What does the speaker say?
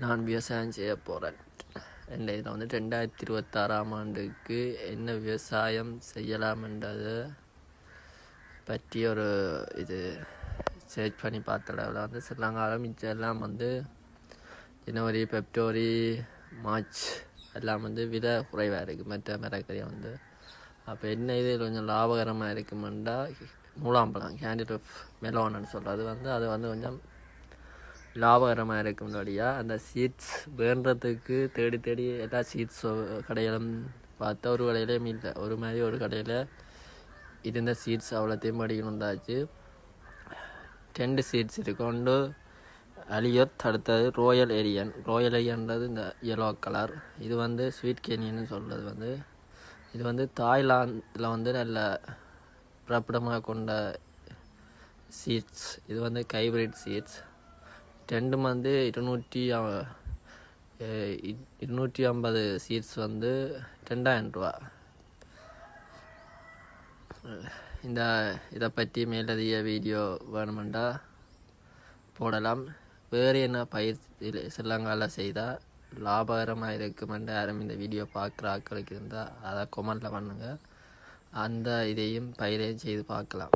நான் விவசாயம் செய்ய போகிறேன். இதில் வந்து 2026ஆம் ஆண்டுக்கு என்ன விவசாயம் செய்யலாம் என்றதை பற்றி ஒரு இது சர்ச் பண்ணி பார்த்தளவில் வந்து ஸ்ரீலங்காவில் மிச்சம் எல்லாம் வந்து ஜனவரி, பிப்ரவரி, மார்ச் எல்லாம் வந்து விலை குறைவாக இருக்குது மற்ற மரக்கறி வந்து. அப்போ என்ன இது கொஞ்சம் லாபகரமாக இருக்குமெண்டா மூலாம்பழம் கேண்டிட் ஆஃப் மெலோன்னு சொல்கிறது வந்து அது வந்து கொஞ்சம் லாபகரமாக இருக்கும்னோடியாக அந்த சீட்ஸ் வேண்டுறதுக்கு தேடி தேடி எல்லா சீட்ஸ் கடையிலும் பார்த்தா ஒரு கடையிலையும் இல்லை. ஒரு மாதிரி ஒரு கடையில் இருந்த சீட்ஸ் அவ்வளோத்தையும் படிக்கணுந்தாச்சு. 2 சீட்ஸ் இருக்கொண்டு அலியத், அடுத்தது ரோயல் ஏரியன்றது இந்த yellow கலர். இது வந்து ஸ்வீட் கேனியன்னு சொல்கிறது வந்து இது வந்து தாய்லாந்தில் வந்து நல்ல பிரபலமாக கொண்ட சீட்ஸ். இது வந்து ஹைபிரிட் சீட்ஸ். 2 வந்து 250 சீட்ஸ் வந்து 2000 ரூபா. இதை பற்றி மேலதிக வீடியோ வேணுமெண்டா போடலாம். வேறு என்ன பயிர் ஸ்ரீலங்காவில் செய்தால் லாபகரமாக இருக்குமென்று யாரும் இந்த வீடியோ பார்க்குற ஆட்களுக்கு இருந்தால் அதை கொமெண்டில் பண்ணுங்கள். அந்த இதையும் பயிரையும் செய்து பார்க்கலாம்.